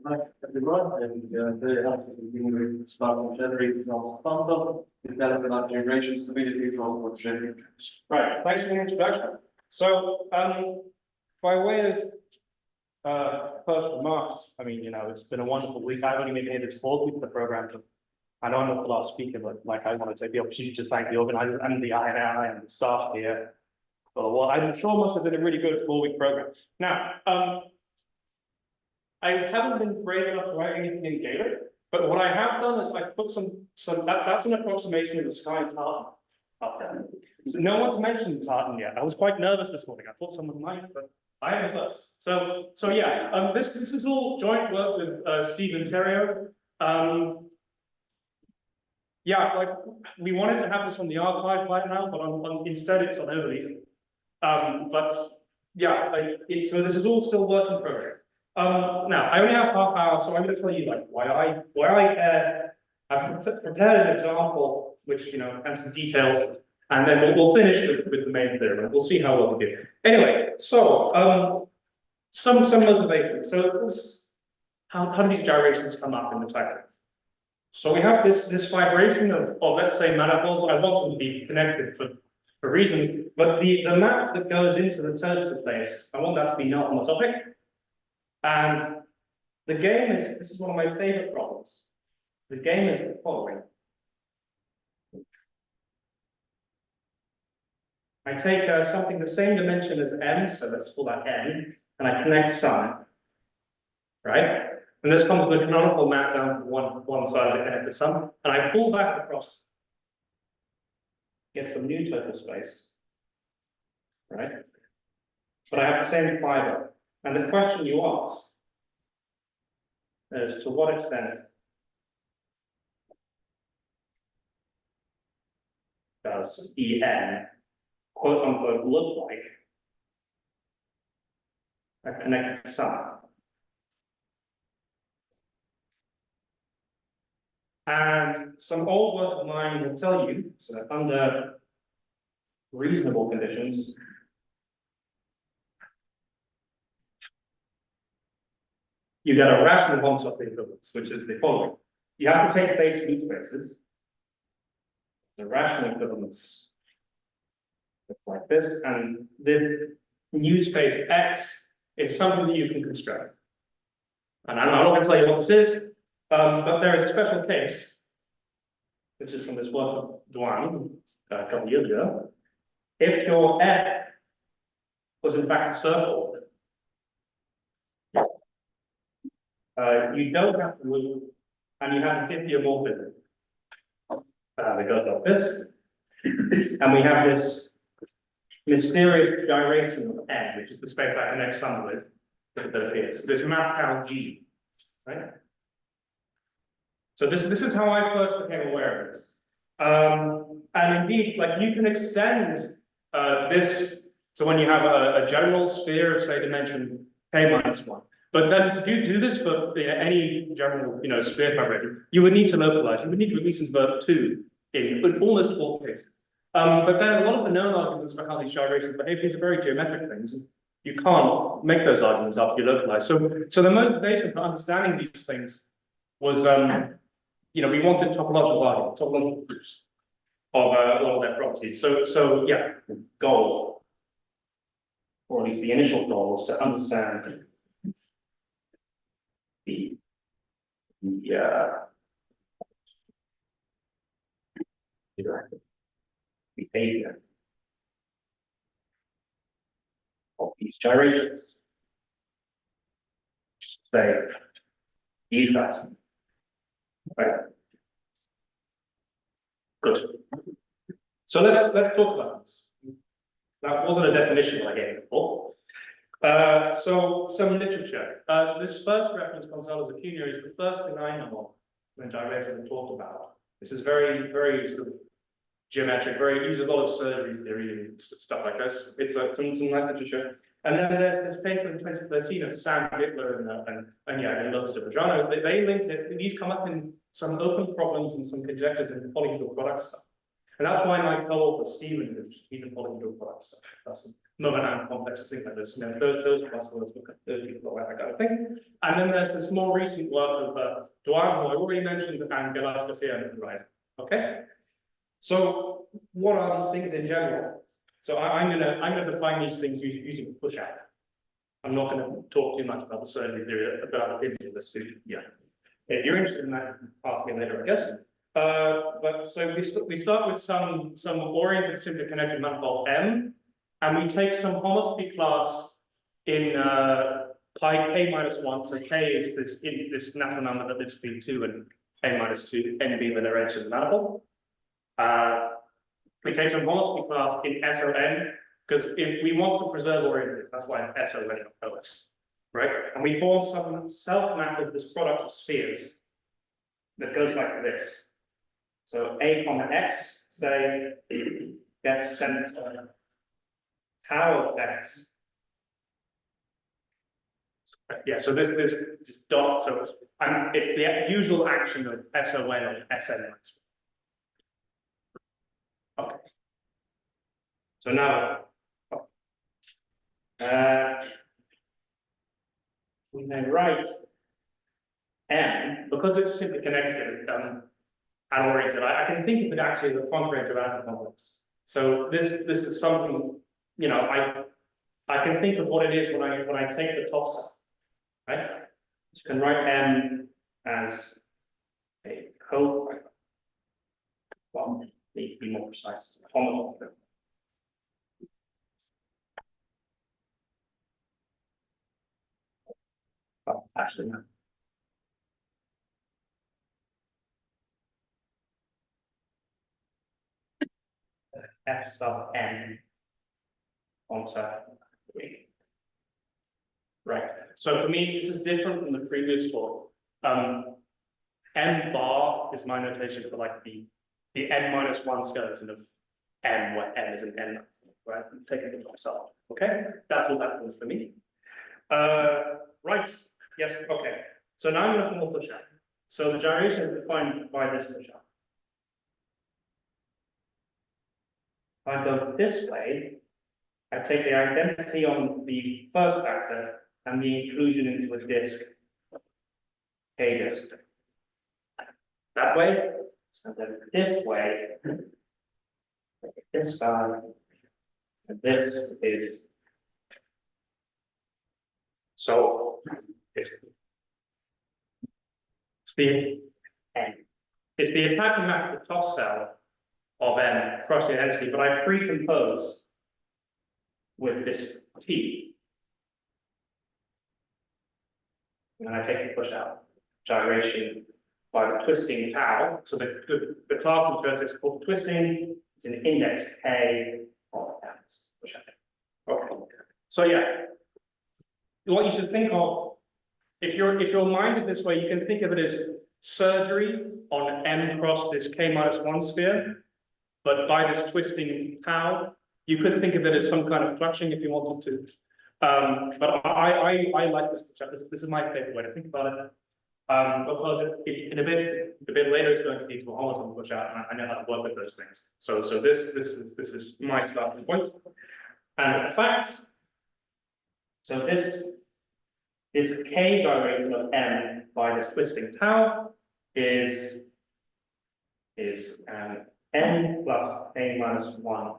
Hi everyone, and very happy to be with Sebastian Chenery from Southampton to tell us about Gyration stability from Projective. Right, thanks for the introduction. So, by way of first remarks, I mean, it's been a wonderful week. I've only been here this fourth week of the program. I know I'm not the last speaker, but I want to take the opportunity to thank the organizers and the INI and the staff here for what I'm sure must have been a really good 4-week program. Now, I haven't been brave enough to write anything in Gyration, but what I have done is I put that's an approximation of the sky tartan up there. So no one's mentioned tartan yet. I was quite nervous this morning. I thought someone might, but I am first. So yeah, this is all joint work with Stephen Theriault. Yeah, we wanted to have this on the archive by now, but instead it's on Overleaf. But yeah, so this is all still work in progress. Now I only have half hour, so I'm going to tell you why I care. I've prepared an example, which and some details, and then we'll finish with the main theorem. We'll see how well we do. Anyway, so some motivation. So how do these gyrations come up in the type? So we have this vibration of let's say manifolds. I want them to be connected for reasons, but the map that goes into the tensor space, I want that to be not homotopic. And the game is, this is one of my favorite problems. The game is the following. I take something the same dimension as m, so let's call that n, and I connect some, right? And this comes with a canonical map down to one side of the connected sum, and I pull back across, get some new total space, right? But I have the same fiber. And the question you ask is, to what extent does En, quote unquote, look like a connected sum? And some old work of mine will tell you, so that under reasonable conditions, you get a rational homotopy equivalence, which is the following. You have to take base root spaces. The rational equivalence looks like this, and this new space X is something that you can construct. And I'm not going to tell you what this is, but there is a special case, which is from this work of Duan a couple of years ago. If your F was in fact a circle, you don't have to move, and you have a diffeomorphism that goes like this, and we have this mysterious gyration of n, which is the space I connect sum with, that appears. This math G, right? So this is how I first became aware of this, and indeed, you can extend this to when you have a general sphere of say dimension k-1. But then to do this for any general sphere vibration, you would need to localize. You would need to at least invert 2 in almost all cases. But there are a lot of the known arguments for how these gyrations behave. These are very geometric things. You can't make those arguments up if you localize. So the motivation for understanding these things was, we wanted topological arguments, topological proofs of a lot of their properties. So yeah, the goal, or at least the initial goal, was to understand the behavior of these gyrations. Just say these guys. Right. Good. So let's talk about this. That wasn't a definition I gave before. So some literature. This first reference, Gonzalez Acuna, is the first thing I know of when gyrations are talked about. This is very, very sort of geometric, uses a lot of surgery theory and stuff like this. It's some nice literature. And then there's this paper in 2013 of Sam Gittler and Lopez de Vajano. They link it. These come up in some open problems and some conjectures in polyhedral product stuff. And that's why my co-author Stephen, he's a polyhedral product stuff person. moment and complexes, things like this. You know, those are possible as those people that kind of thing. And then there's this more recent work of Duan, who I already mentioned, and Gyration and Gyration. Okay. So what are these things in general? So I'm gonna define these things using push out. I'm not going to talk too much about the Chenery theory, about this. Yeah. If you're interested in that, ask me later, I guess. But so we start with some oriented simply connected manifold M, and we take some homotopy class in pi k minus 1. So k is this natural number that lives between 2 and k minus 2, n being the direction of the manifold. We take some homotopy class in SON, because if we want to preserve orientation, that's why SON OS, right? And we form some self-map of this product of spheres that goes like this. So A comma X, say, gets sent tau of X. Yeah, so this dot, so it's the usual action of SON on SN. Okay. So now, we may write M, because it's simply connected and oriented, I can think of it actually as a contrary to complex. So this is something, you know, I can think of what it is when I take the top set, right? You can write M as a cofactor. Well, be more precise, homotopy. Oh, actually, no. F sub n onto 3. Right. So for me, this is different from the previous talk. M bar is my notation for like the n minus 1 skeleton of M, where n is an n, right? I'm taking it myself. Okay, that's what that means for me. Right. Yes. Okay. So now I'm going to form a push out. So the gyration is defined by this push out. If I go this way, I take the identity on the first factor and the inclusion into a disk, K disk. That way, and then this way, this guy, and this is. So it's the N. It's the attacking map of the top cell of M across the entity, but I pre-compose with this T. And I take the push out gyration by the twisting tau. So the class of terms is called twisting. It's an index K of M's push out. Okay. So yeah, what you should think of, if you're minded this way, you can think of it as surgery on M cross this K minus 1 sphere, but by this twisting tau. You could think of it as some kind of clutching if you wanted to. But I like this push out. This is my favorite way to think about it. Because in a bit later it's going to lead to a homotopy push out, and I know how to work with those things. So this is my starting point. And in fact, so this K gyration of M by this twisting tau is N plus K minus 1.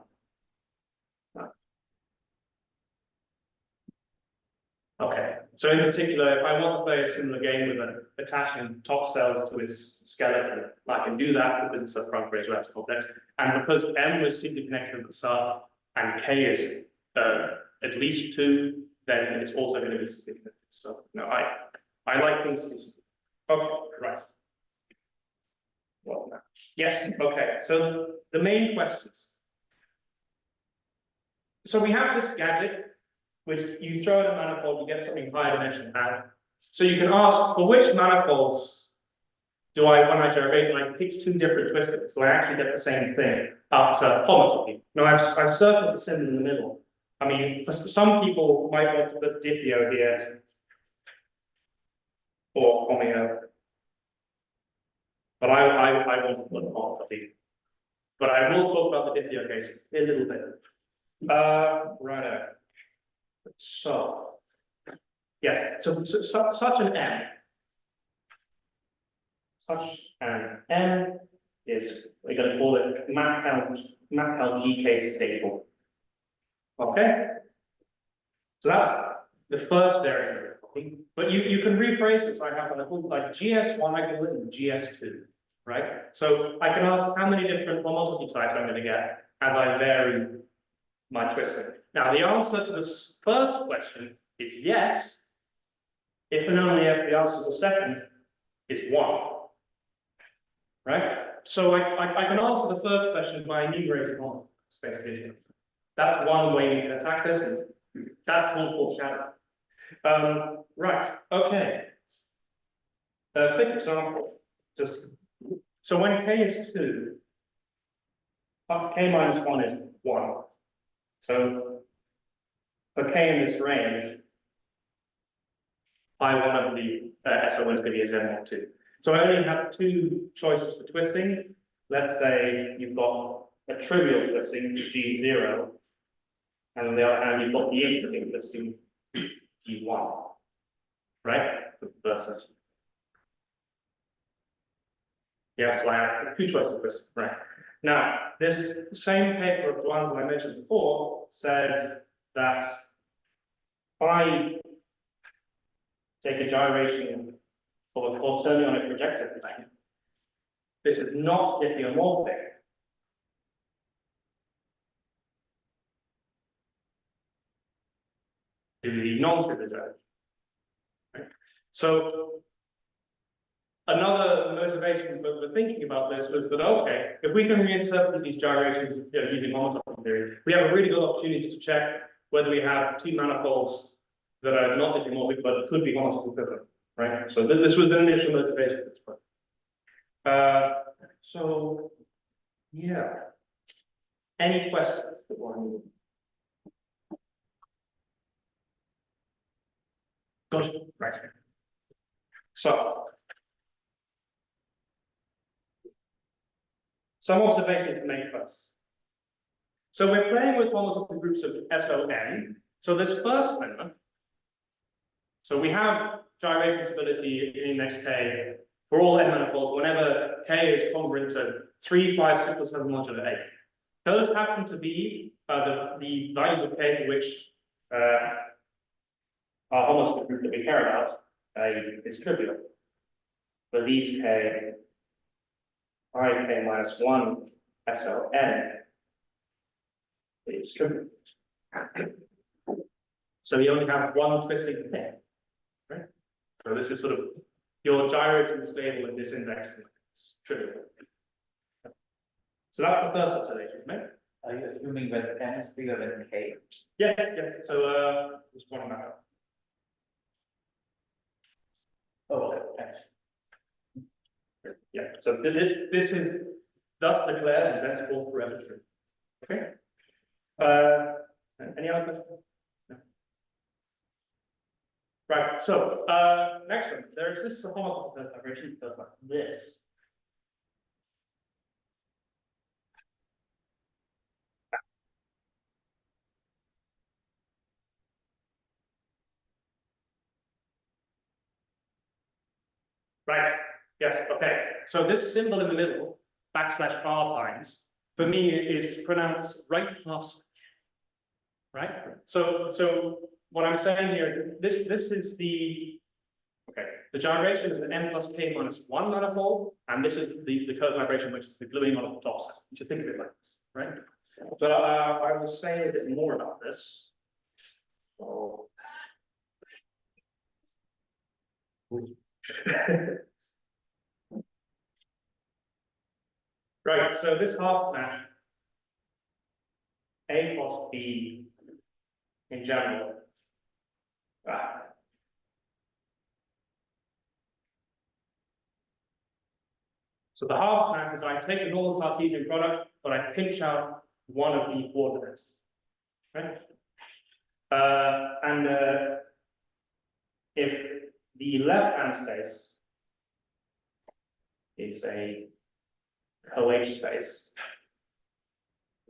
Okay, so in particular, if I want to play a similar game with attaching top cells to its skeleton, I can do that because it's a projective complex. And because M was simply connected with the sub and K is at least 2, then it's also going to be significant. So no, I like things to be significant. Okay, right. Well, no. Yes, okay. So the main questions. So we have this gadget, which you throw in a manifold, you get something higher dimension add. So you can ask, for which manifolds do I, when I gyrate, I pick 2 different twistings, do I actually get the same thing up to homotopy? Now I've circled the symbol in the middle. I mean, for some people might want to put diffeo here, or homeo, but I want to put homotopy. But I will talk about the diffeo case a little bit. Right. So, yes, such an M is, we're going to call it map GK stable. Okay? So that's the first variable. But you can rephrase this. I have like GS1, I call it, and GS2, right? So I can ask how many different homotopy types I'm going to get as I vary my twisting. Now, the answer to this first question is yes, if and only if the answer to the second is 1. Right? So I can answer the first question by enumerating homotopy, basically. That's one way you can attack this, and that's called foreshadowing. Right, okay. Quick example. So when k is 2, k minus 1 is 1. So for k in this range, I1 of the SO1 is going to be a Z02. So I only have 2 choices for twisting. Let's say you've got a trivial twisting, G0, and on the other hand, you've got the intricate twisting, G1. Right? Versus. Yeah, so I have 2 choices for twisting. Right. Now, this same paper of Duan's that I mentioned before says that if I take a gyration for a quaternionic projective plane, this is not diffeomorphic. To the non-trivial gyration. Right? So another motivation for thinking about this was that, okay, if we can reinterpret these gyrations using homotopy theory, we have a really good opportunity to check whether we have 2 manifolds that are not diffeomorphic but could be homotopy equivalent, right? So this was an initial motivation for this point. So yeah, any questions? Good, right. So some observations to make first. So we're playing with homotopy groups of SON. So this first lemma, so we have gyration stability in index k for all n manifolds whenever k is congruent to 3, 5, 6, or 7 modulo 8. Those happen to be the values of k for which our homotopy group that we care about is trivial. For these k, I k minus 1 SON is trivial. So you only have one twisting thing, right? So this is sort of your gyration stable in this index is trivial. So that's the first observation, right? Are you assuming that n is bigger than k? Yes. So just one back up. Oh, thanks. Yeah. So this is thus declared and thenceforth forever true. Okay. Any other questions? No. Right. So next one. There exists a homotopy vibration that goes like this. Right. Yes. Okay. So this symbol in the middle, \r times, for me is pronounced right half switch. Right. So what I'm saying here, this is the gyration is an n plus k minus 1 manifold, and this is the curve vibration, which is the gluing on the top side. You should think of it like this, right? But I will say a bit more about this. So. Right, so this half smash, A plus B in general. So the half smash is I take the normal Cartesian product, but I pinch out one of the coordinates. Right? If the left-hand space is a co-H space,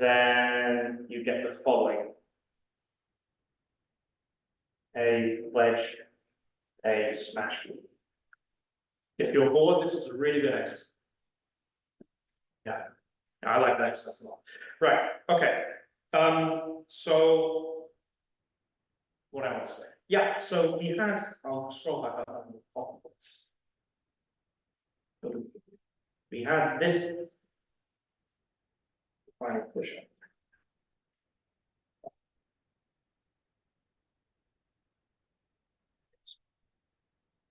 then you get the following. A wedge, a smash. If you're bored, this is a really good exercise. Yeah, I like that exercise a lot. Right, okay. So what I want to say. Yeah, so we had, I'll scroll back up on the top of this. We had this final push-up.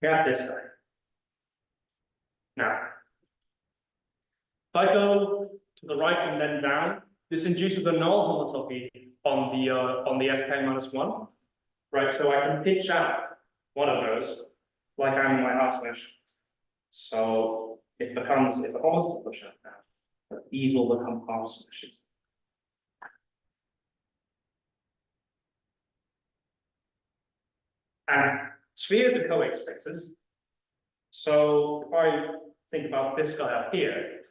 We have this guy. Now, if I go to the right and then down, this induces a null homotopy on the SK minus one, right? So I can pitch out one of those, like I'm in my half mesh. So it becomes, it's a homotopy push-up now. But these will become half meshes. And spheres are coed spaces. So if I think about this guy up here,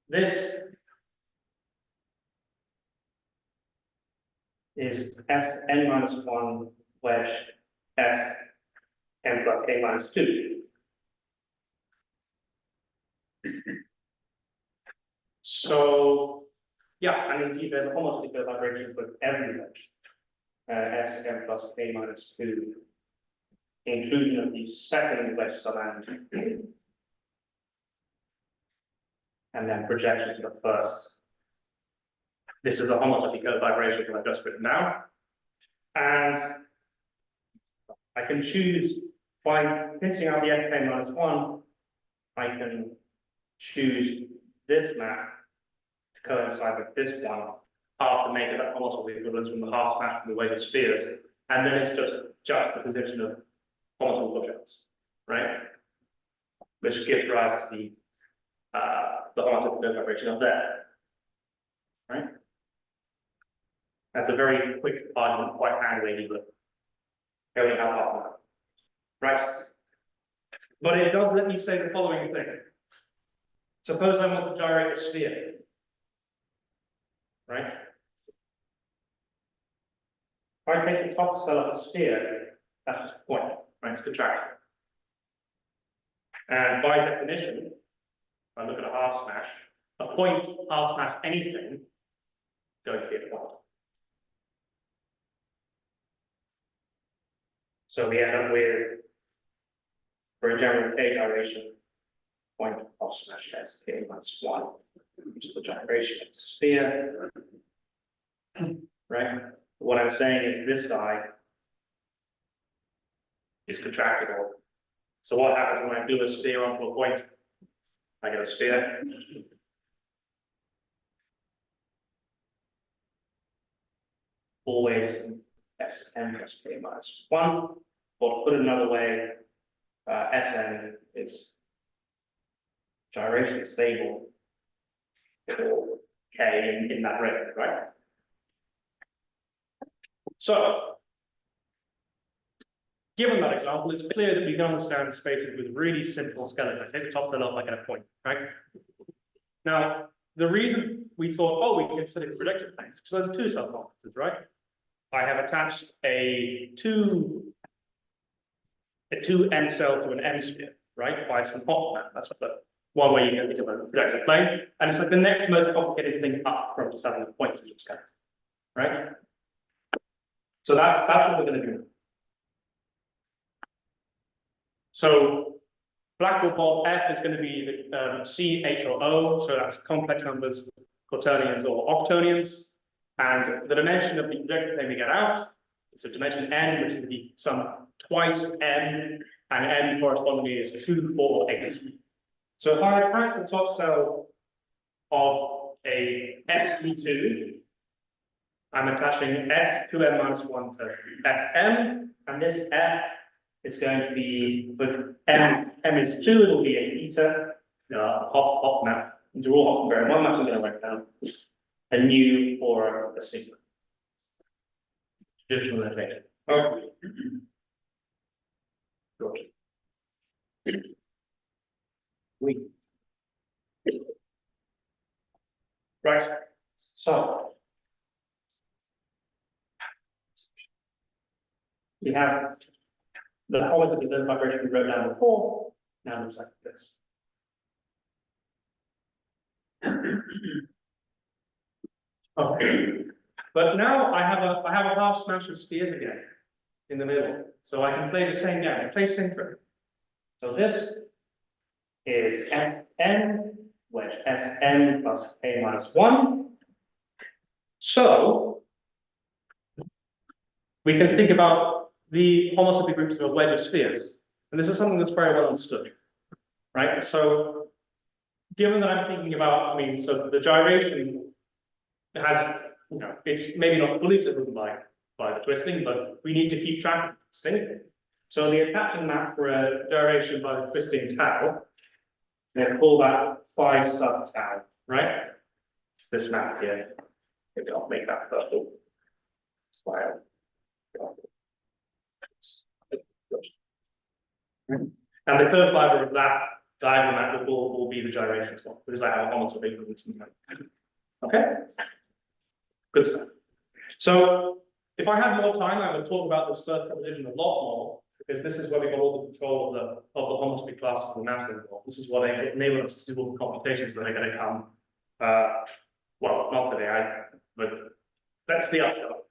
this is Sn minus 1 wedge S n plus k minus 2. So, yeah, and indeed there's a homotopy vibration with every wedge. Sn plus k minus 2. Inclusion of the second wedge subend. And then projection to the first. This is a homotopy vibration that I've just written down. And I can choose, by pinching out the SK minus 1, I can choose this map to coincide with this one, half to make it a homotopy equivalence from the half smash from the weighted spheres. And then it's just the position of homotopy push-ups, right? Which gives rise to the homotopy vibration up there, right? That's a very quick argument, quite hand-wavy, but we only have half an hour, right? But it does let me say the following thing. Suppose I want to gyrate a sphere, right? If I take the top cell of a sphere, that's just a point, right? It's contracted. And by definition, if I look at a half smash, a point half smash anything going to be a point. So we end up with, for a general K gyration, point half smash SK minus 1, which is the gyration of the sphere. Right? What I'm saying is this guy is contractible. So what happens when I do a sphere onto a point? I get a sphere. Always Sn plus k minus 1. Or to put it another way, Sn is gyration stable for k in that range, right? So, given that example, it's clear that we can understand spaces with really simple skeleton. Take the top cell off like at a point, right? Now, the reason we thought, oh, we can study projective planes, because there's two subcomponents, right? I have attached a 2m cell to an m sphere, right? By some hot map. That's what the one way you can think of a projective plane. And it's like the next most complicated thing up from just having a point to just kind of, right? So that's what we're going to do. So Blackwell Bob F is going to be the C, H, or O, so that's complex numbers, quaternions or octonions. And the dimension of the projective plane we get out is a dimension n, which is going to be some twice m, and n correspondingly is 2, 4, 8. So if I attach the top cell of a FP2, I'm attaching S2m minus 1 to Sm, and this F is going to be, the M is 2, it'll be a eta, hot map. These are all hot and very one map I'm going to write down. A nu or a sigma. Traditional notation. Okay. Right. have the homotopy the vibration we wrote down before, now looks like this. Okay, but now I have a half smash of spheres again in the middle, so I can play the same game. I play same trick. So this is Sn wedge Sn plus k minus 1. So we can think about the homotopy groups of a wedge of spheres, and this is something that's very well understood, right? So given that I'm thinking about, I mean, so the gyration has, you know, it's maybe not fully executed by the twisting, but we need to keep track of the twisting. So the attaching map for a gyration by the twisting tau, they call that phi sub tau, right? It's this map here. Maybe I'll make that purple. Smile. And the curved fiber of that diagram will be the gyrations one, because I have a homotopy groups in there. Okay? Good stuff. So if I had more time, I would talk about this first proposition a lot more, because this is where we got all the control of the homotopy classes and the maps involved. This is what enabled us to do all the computations that are going to come. Well, not today, but that's the upshot.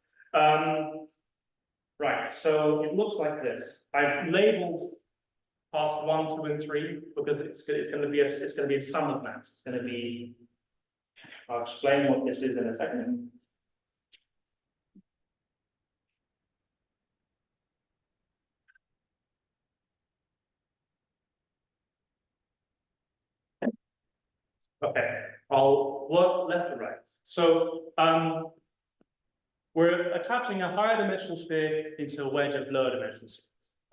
Right, so it looks like this. I've labeled parts 1, 2, and 3 because it's going to be a sum of maps. It's going to be. I'll explain what this is in a second. Okay, I'll work left to right. So we're attaching a higher dimensional sphere into a wedge of lower dimensional spheres.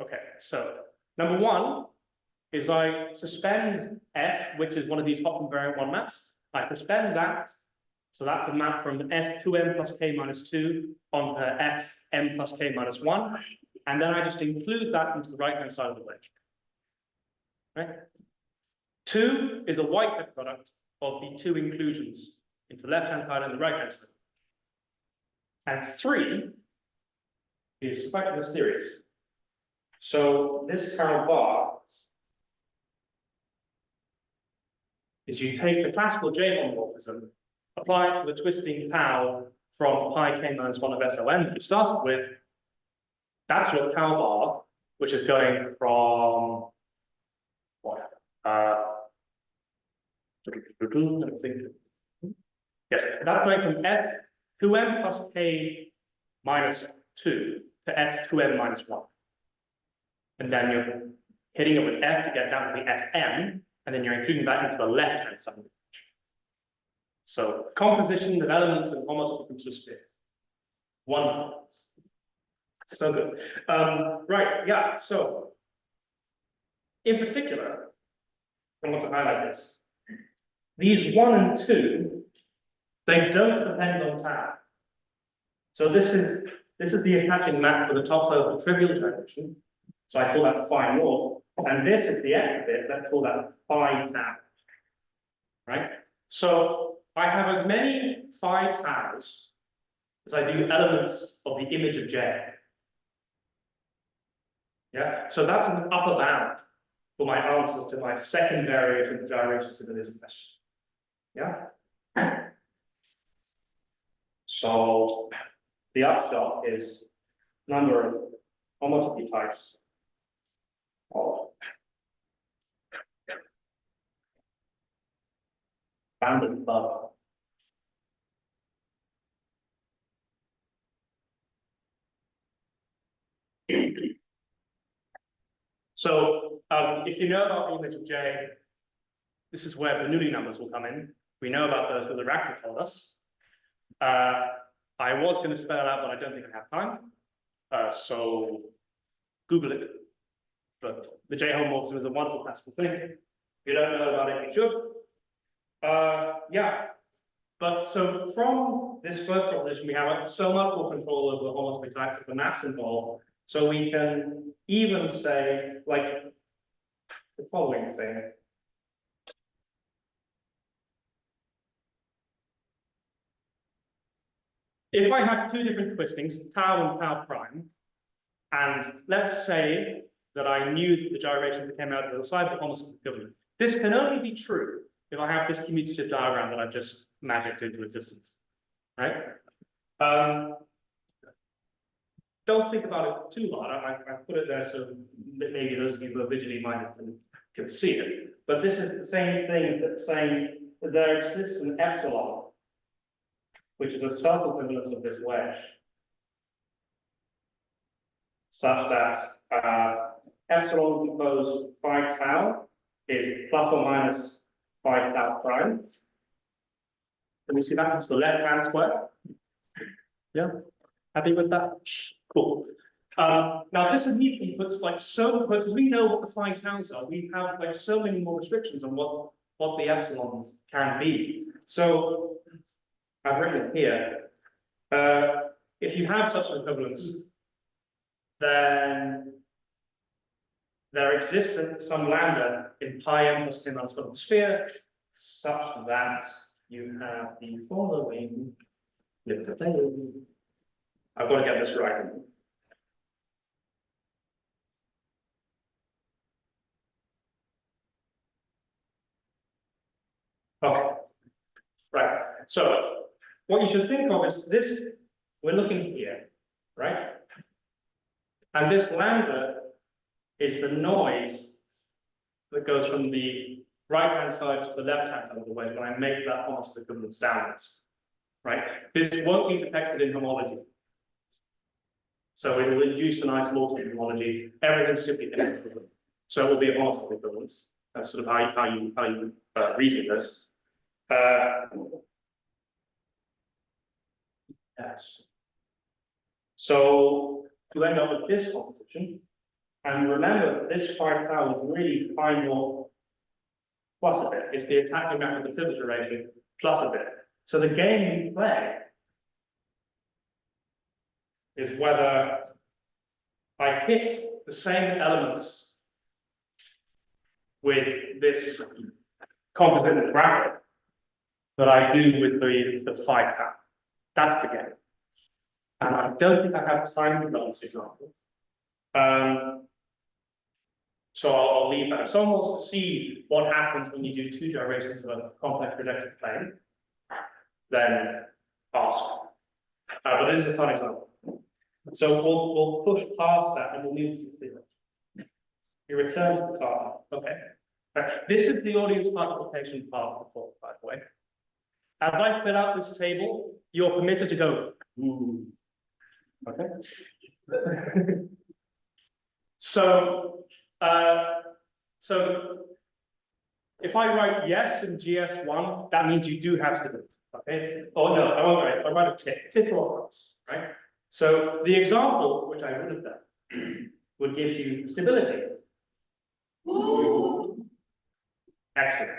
Okay, so number 1 is I suspend F, which is one of these Hopf invariant 1 maps. I suspend that, so that's the map from S2m plus k minus 2 onto Sm plus k minus 1, and then I just include that into the right-hand side of the wedge. Right? 2 is a white product of the 2 inclusions into the left-hand side and the right-hand side. And 3 is quite mysterious. So this tau bar is you take the classical J homomorphism, apply it to the twisting tau from pi k minus 1 of SON that you started with. That's your tau bar, which is going from what? Let's think. Yes, that's going from S2m plus k minus 2 to S2m minus 1. And then you're hitting it with F to get down to the Sm, and then you're including that into the left-hand side. So composition of elements and homotopy groups of spheres. Wonderful. So good. Right, yeah, so in particular, I want to highlight this. These 1 and 2, they don't depend on tau. So this is the attaching map for the top side of the trivial gyration. So I call that phi naught, and this is the x bit. Let's call that phi tau. Right. So I have as many phi taus as I do elements of the image of J. Yeah. So that's an upper bound for my answers to my second variation of the gyrations in this question. Yeah. So the upshot is number of homotopy types of bounded above. So if you know about the image of J, this is where Bernoulli numbers will come in. We know about those because the Racker told us. I was going to spell it out, but I don't think I have time. So Google it. But the J homomorphism is a wonderful classical thing. If you don't know about it, you should. Yeah. But so from this first proposition, we have so much more control over the homotopy types of the maps involved. So we can even say, like, the following thing. If I have 2 different twistings, tau and tau prime, And let's say that I knew that the gyration that came out the other side was homotopy equivalent. This can only be true if I have this commutative diagram that I've just magicked into existence, right? Don't think about it too hard. I put it there so that maybe those of you who are visually minded can see it. But this is the same thing that's saying that there exists an epsilon, which is a self-equivalence of this wedge, such that epsilon composed phi tau is plus or minus phi tau prime. Can we see that? It's the left-hand square. Yeah, happy with that? Cool. Now this immediately puts like so, because we know what the phi taus are, we have like so many more restrictions on what the epsilons can be. So I've written it here. If you have such an equivalence, then there exists some lambda in pi m plus k minus 1 sphere, such that you have the following. I've got to get this right. Okay, right. So what you should think of is this, we're looking here, right? And this lambda is the noise that goes from the right-hand side to the left-hand side of the wave when I make that homotopy equivalence downwards, right? This won't be detected in homology. So it will induce an isomorphic homology. Everything's simply equivalent. So it will be a homotopy equivalence. That's sort of how you reason this. Yes. So you end up with this composition, and remember this phi tau is really phi naught plus a bit. It's the attaching back of the pivot duration plus a bit. So the game we play is whether I hit the same elements with this composite bracket that I do with the phi tau. That's the game. And I don't think I have time to run this example. So I'll leave that. If someone wants to see what happens when you do two gyrations of a complex projective plane, then ask. But it is a fun example. So we'll push past that and we'll move to the theory. You return to the target. Okay. This is the audience participation part of the talk, by the way. As I fill out this table, you're permitted to go, ooh. Okay. So if I write yes in GS1, that means you do have stability. Okay. Oh no, I won't write. I write a tick or a cross, right? So the example which I would have done would give you stability. Ooh. Excellent.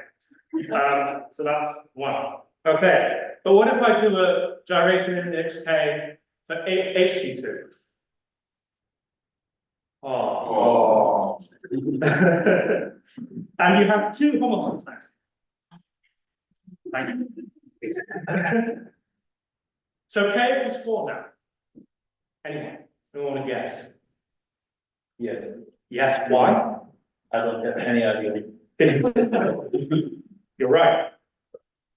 So that's one. Okay. But what if I do a gyration index k for HG2? Oh. And you have two homotopies. Thank you. So k is 4 now. Anyone? Who want to guess? Yes. Yes. Why? I don't have any idea. You're right.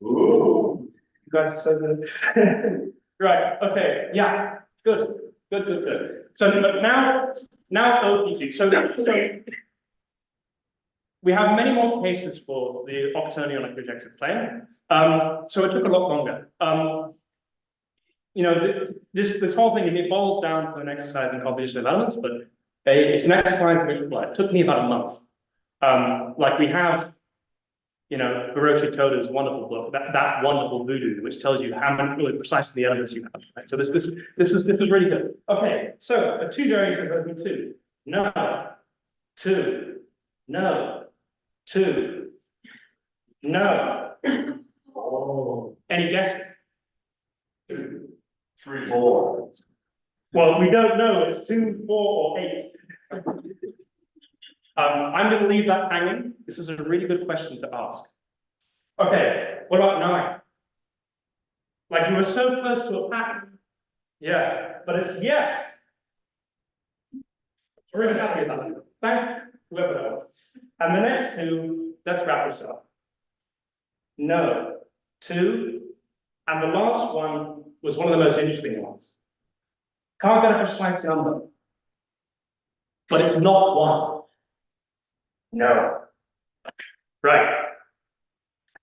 Ooh. You guys are so good. Right. Okay. Yeah. Good. So now OPT. So we have many more cases for the octonionic projective plane. So it took a lot longer. You know, this whole thing, it boils down to an exercise in composition of elements, but it's an exercise which it took me about a month. Like we have, you know, Hiroshi Toda's wonderful book, that wonderful voodoo, which tells you how many really precisely the elements you have. Right? So this was really good. Okay, so a two gyration over 2. No. 2. No. 2. No. Oh. Any guesses? 2. 3. 4. Well, we don't know. It's 2, 4, or 8. I'm going to leave that hanging. This is a really good question to ask. Okay, what about 9? Like you were so close to a pattern. Yeah, but it's yes. We're really happy about it. Thank whoever that was. And the next two, let's wrap this up. No, 2, and the last one was one of the most interesting ones. Can't get a precise number, but it's not 1. No. Right.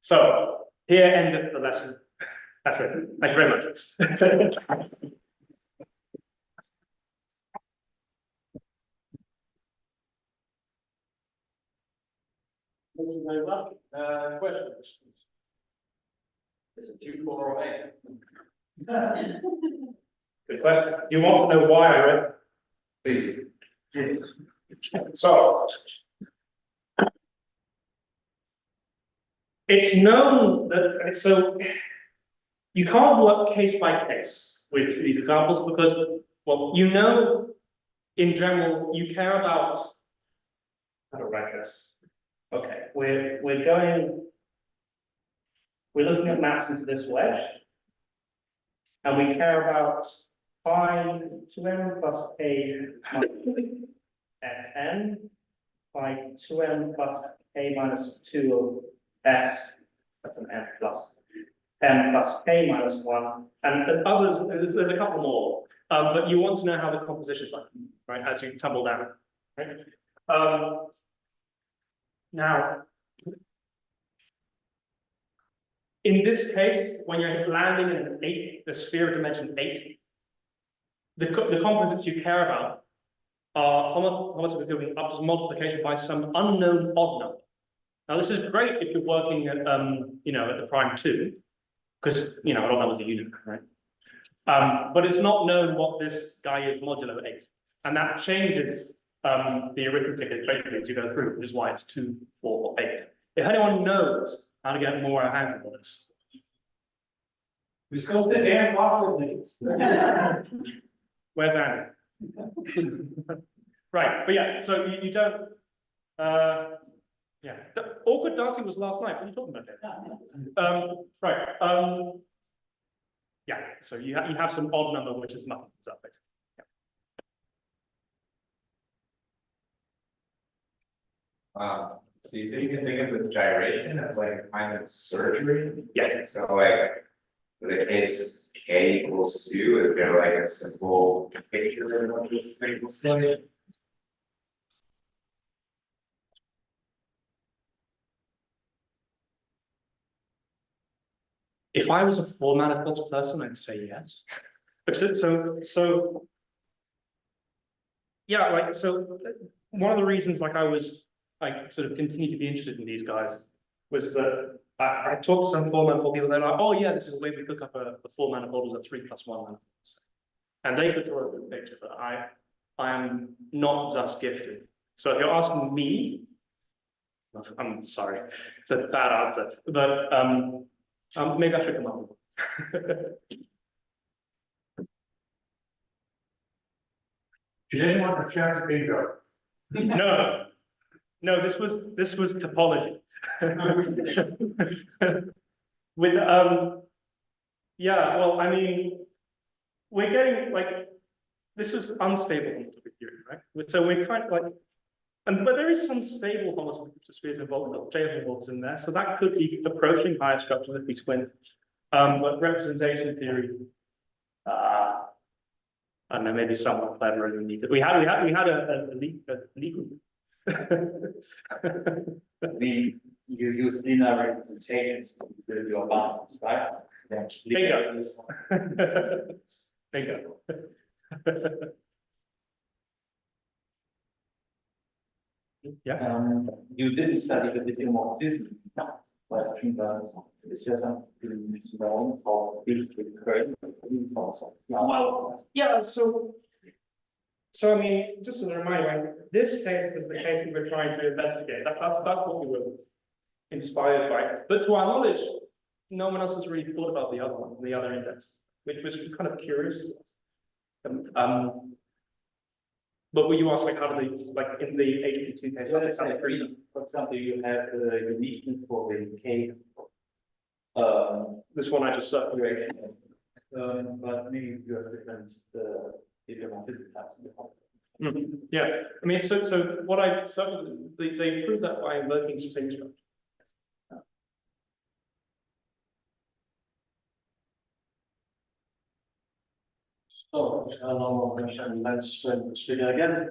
So, here endeth the lesson. That's it. Thank you very much. Thank you very much. Questions? Is it 2, 4, or 8? Good question. You want to know why I read? Please. So, it's known that, so you can't work case by case with these examples because, well, you know, in general, you care about, how to write this? Okay, we're looking at maps into this wedge, and we care about phi 2m plus k at n by 2m plus k minus 2 of s, that's an n plus m plus k minus 1, and others, there's a couple more, but you want to know how the composition is like, right, as you tumble down, right? Now, in this case, when you're landing in an 8, the sphere of dimension 8, the composites you care about are homotopy up to multiplication by some unknown odd number. Now, this is great if you're working at, you know, at the prime 2, because, you know, odd numbers are unit, right? But it's not known what this guy is modulo 8, and that changes the arithmetic basically as you go through, which is why it's 2, 4, 8. If anyone knows how to get more handle on this, We still sit there and talk with me. where's Andy? Right, but yeah, so you don't, yeah, awkward dancing was last night. What are you talking about? Right, yeah, so you have some odd number which is nothing. So basically. So you said you can think of this gyration as like a kind of surgery? Yeah. So like, in the case k equals 2, is there like a simple picture of what this thing looks like? If I was a 4 manifolds person, I'd say yes. But so yeah, like, so one of the reasons like I was like sort of continued to be interested in these guys was that I talked to some 4 manifold people. They're like, oh yeah, this is the way we look up a 4 manifold as a 3 plus 1 manifold, and they could draw a good picture. But I am not thus gifted. So if you're asking me, I'm sorry, it's a bad answer, but maybe I should come up with one. Did anyone check the bingo? No, this was topology. With yeah, well, I mean, we're getting like this was unstable homotopy theory, right? So we're kind of like, but there is some stable homotopy spheres involved, J-involved in there, so that could be approaching higher structures if we squint. But representation theory, I don't know, maybe somewhat clever and unique. We had a legal. I mean, you use linear representations to build your bounds, right? Bingo. Bingo. Yeah. You didn't study the diffeomorphism. Is there something known for also? Well, yeah, so I mean, just as a reminder, this case is the case we were trying to investigate. That's what we were inspired by. But to our knowledge, no one else has really thought about the other one, the other index, which was kind of curious to us. But were you asked like how do they like in the HPT case? For example, you have the uniqueness for the K. This one I just saw. But maybe you have different diffeomorphism types. Yeah, I mean, so they prove that by invoking string structure. So, one more question, let's speak again.